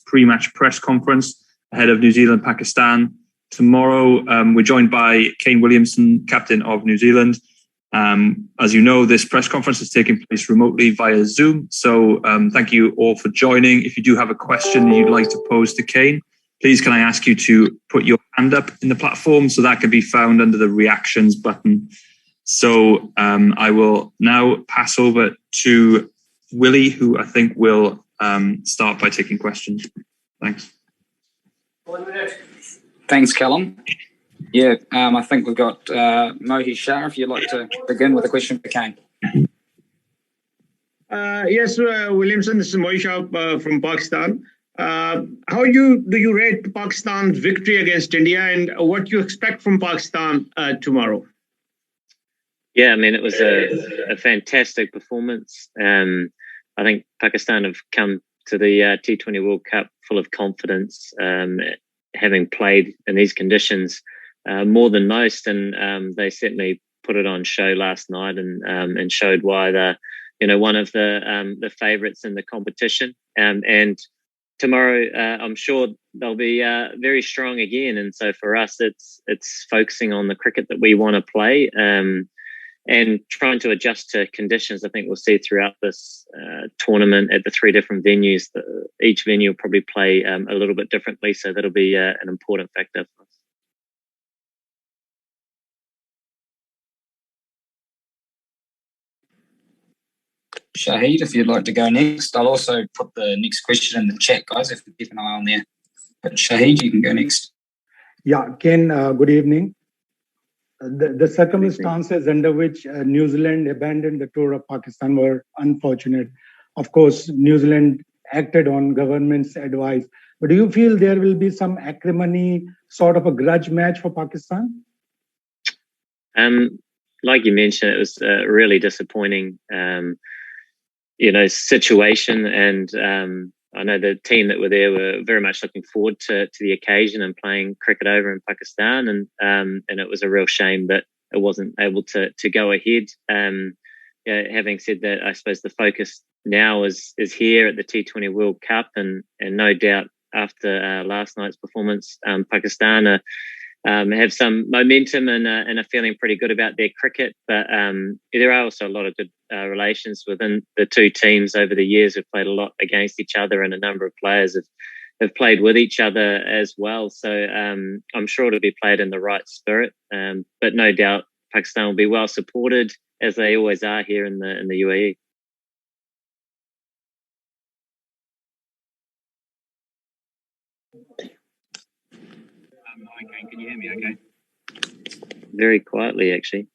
pre-match press conference ahead of New Zealand-Pakistan. Tomorrow, we're joined by Kane Williamson, captain of New Zealand. As you know, this press conference is taking place remotely via Zoom. So thank you all for joining. If you do have a question that you'd like to pose to Kane, please can I ask you to put your hand up in the platform, so that can be found under the reactions button. So I will now pass over to Willie, who I think will start by taking questions. Thanks. 1 minute. Thanks, Callum. Yeah, I think we've got Mohi Shah, if you'd like to begin with a question for Kane. Yes, Williamson, this is Mohi Shah from Pakistan. How do you rate Pakistan's victory against India, and what you expect from Pakistan tomorrow? Yeah, I mean, it was a fantastic performance. I think Pakistan have come to the T20 World Cup full of confidence, having played in these conditions more than most, and they certainly put it on show last night and showed why they're one of the favourites in the competition. And tomorrow, I'm sure they'll be very strong again. And so for us, it's focusing on the cricket that we want to play. And trying to adjust to conditions. I think we'll see throughout this tournament at the 3 different venues. Each venue will probably play a little bit differently, so that'll be an important factor for us. Shahid, if you'd like to go next. I'll also put the next question in the chat, guys, if you keep an eye on there. But Shahid, you can go next. Yeah, Ken, good evening. The circumstances under which New Zealand abandoned the tour of Pakistan were unfortunate. Of course, New Zealand acted on government's advice. But do you feel there will be some acrimony, sort of a grudge match for Pakistan? Like you mentioned, it was a really disappointing, situation. And I know the team that were there were very much looking forward to the occasion and playing cricket over in Pakistan. And it was a real shame that it wasn't able to go ahead. Having said that, I suppose the focus now is here at the T20 World Cup, and no doubt after last night's performance, Pakistan have some momentum and are feeling pretty good about their cricket. But there are also a lot of good relations within the two teams over the years. We've played a lot against each other, and a number of players have played with each other as well. So I'm sure it'll be played in the right spirit. But no doubt Pakistan will be well supported, as they always are here in the UAE. Okay, can you hear me okay? Very quietly, actually.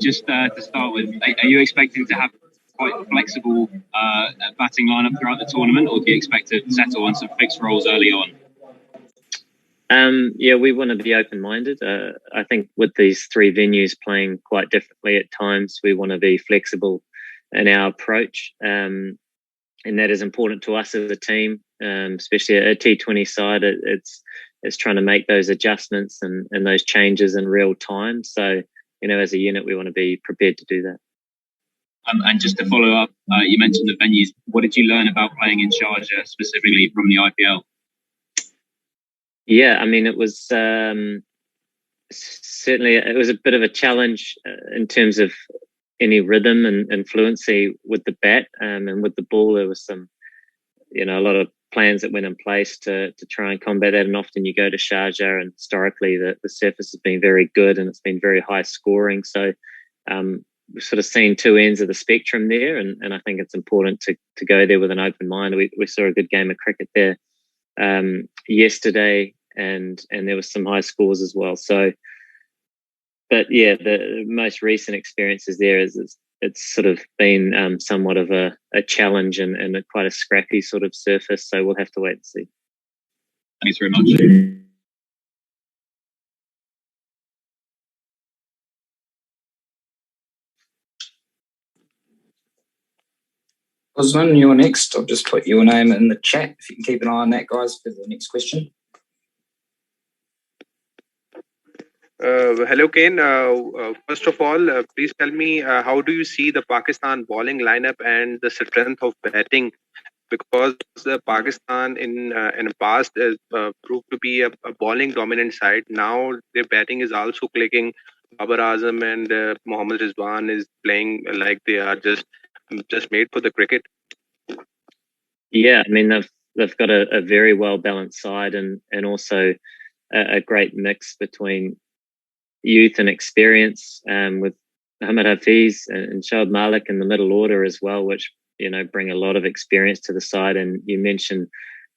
Just to start with, are you expecting to have quite a flexible batting lineup throughout the tournament, or do you expect to settle on some fixed roles early on? Yeah, we want to be open-minded. I think with these 3 venues playing quite differently at times, we want to be flexible in our approach. And that is important to us as a team, especially a T20 side. It's trying to make those adjustments and those changes in real time. So, as a unit, we want to be prepared to do that. And just to follow up, you mentioned the venues. What did you learn about playing in Sharjah, specifically from the IPL? Yeah, I mean, it was certainly a bit of a challenge in terms of any rhythm and fluency with the bat and with the ball. There was some, a lot of plans that went in place to try and combat that. And often you go to Sharjah, and historically the surface has been very good and it's been very high scoring. So we've sort of seen 2 ends of the spectrum there, and I think it's important to go there with an open mind. We saw a good game of cricket there yesterday, and there was some high scores as well. So, but yeah, the most recent experiences there is it's sort of been somewhat of a challenge and quite a scrappy sort of surface. So we'll have to wait and see. Thanks very much. Osman, you're next. I'll just put your name in the chat if you can keep an eye on that, guys, for the next question. Hello, Kane. First of all, please tell me, how do you see the Pakistan bowling lineup and the strength of batting because Pakistan in the past has proved to be a bowling dominant side. Now their batting is also clicking. Babar Azam and Mohammad Rizwan is playing like they are just made for the cricket. Yeah, I mean they've got a very well balanced side and also a great mix between youth and experience, with Muhammad Hafiz and Shoaib Malik in the middle order as well, which bring a lot of experience to the side. And you mentioned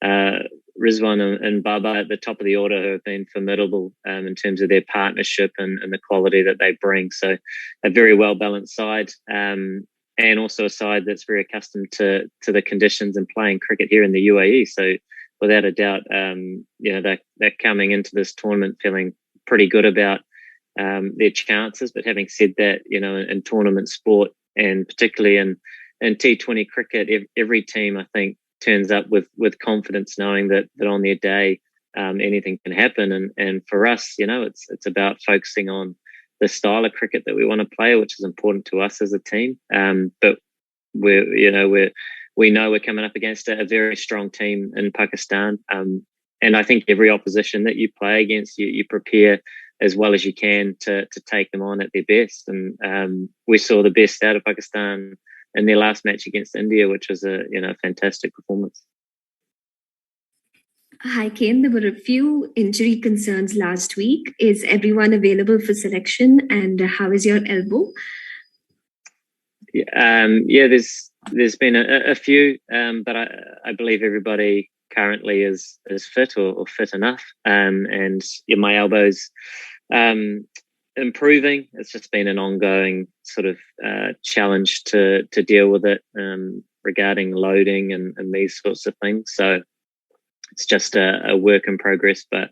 Rizwan and Baba at the top of the order, who have been formidable in terms of their partnership and the quality that they bring. So a very well balanced side, and also a side that's very accustomed to the conditions and playing cricket here in the UAE. So without a doubt, they're coming into this tournament feeling pretty good about their chances. But having said that, in tournament sport and particularly in T20 cricket, every team, I think, turns up with confidence, knowing that on their day anything can happen. And for us, it's about focusing on the style of cricket that we want to play, which is important to us as a team. But we know we're coming up against a very strong team in Pakistan. And I think every opposition that you play against, you prepare as well as you can to take them on at their best. And we saw the best out of Pakistan in their last match against India, which was a fantastic performance. Hi, Kane. There were a few injury concerns last week. Is everyone available for selection? And how is your elbow? There's been a few, but I believe everybody currently is fit or fit enough. And my elbow's improving. It's just been an ongoing sort of challenge to deal with it regarding loading and these sorts of things. So it's just a work in progress, but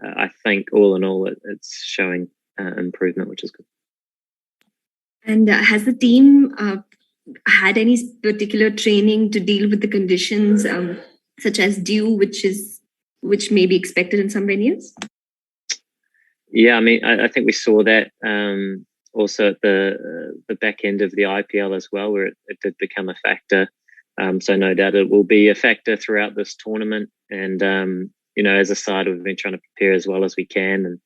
I think all in all it's showing improvement, which is good. And has the team had any particular training to deal with the conditions such as dew, which may be expected in some venues? Yeah, I mean, I think we saw that also at the back end of the IPL as well, where it did become a factor. So no doubt it will be a factor throughout this tournament. And, as a side, we've been trying to prepare as well as we can.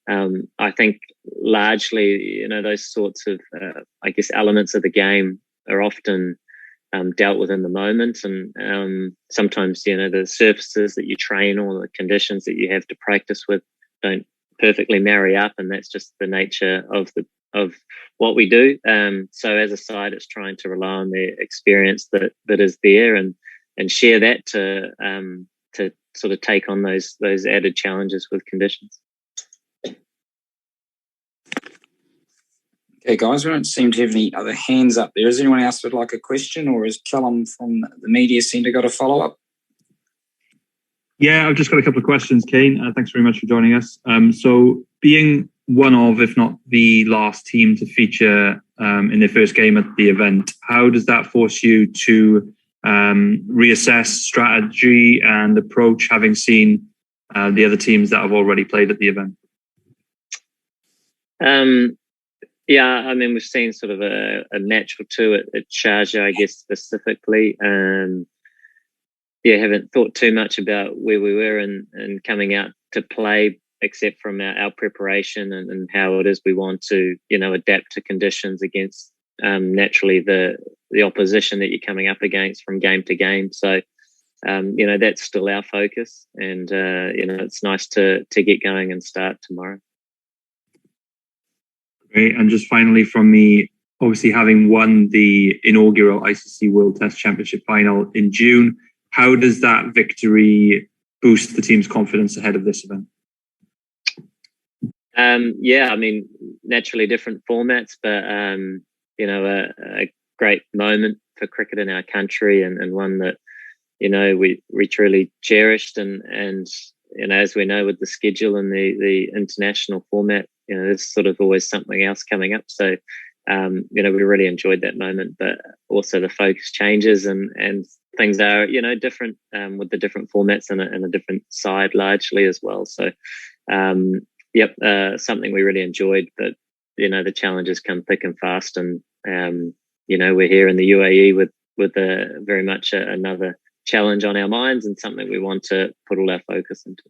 And I think largely, those sorts of, elements of the game are often dealt with in the moment. And sometimes, the surfaces that you train or the conditions that you have to practice with don't perfectly marry up. And that's just the nature of what we do. So as a side, it's trying to rely on the experience that is there and share that to sort of take on those added challenges with conditions. Okay, guys, we don't seem to have any other hands up there. Is anyone else would like a question, or has Callum from the media centre got a follow-up? Yeah, I've just got a couple of questions, Kane. Thanks very much for joining us. So being one of, if not the last team to feature in their first game at the event, how does that force you to reassess strategy and approach, having seen the other teams that have already played at the event? Yeah, I mean, we've seen sort of a match or two at Sharjah, I guess, specifically. Haven't thought too much about where we were and coming out to play, except from our preparation and how it is we want to, adapt to conditions against naturally the opposition that you're coming up against from game to game. So, that's still our focus. And, it's nice to get going and start tomorrow. Great. And just finally from me, obviously having won the inaugural ICC World Test Championship final in June, how does that victory boost the team's confidence ahead of this event? I mean, naturally different formats, but, a great moment for cricket in our country and one that, we truly cherished. And as we know with the schedule and the international format, there's sort of always something else coming up. So, we really enjoyed that moment, but also the focus changes and things are, different with the different formats and a different side largely as well. So, something we really enjoyed, but, the challenges come thick and fast. And, we're here in the UAE with very much another challenge on our minds and something we want to put all our focus into.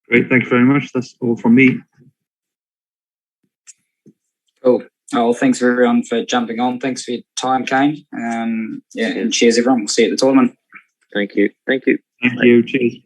Great, thank you very much. That's all from me. Cool. Oh, well, thanks everyone for jumping on. Thanks for your time, Kane. And cheers everyone. We'll see you at the tournament. Thank you. Thank you. Thank you. Cheers.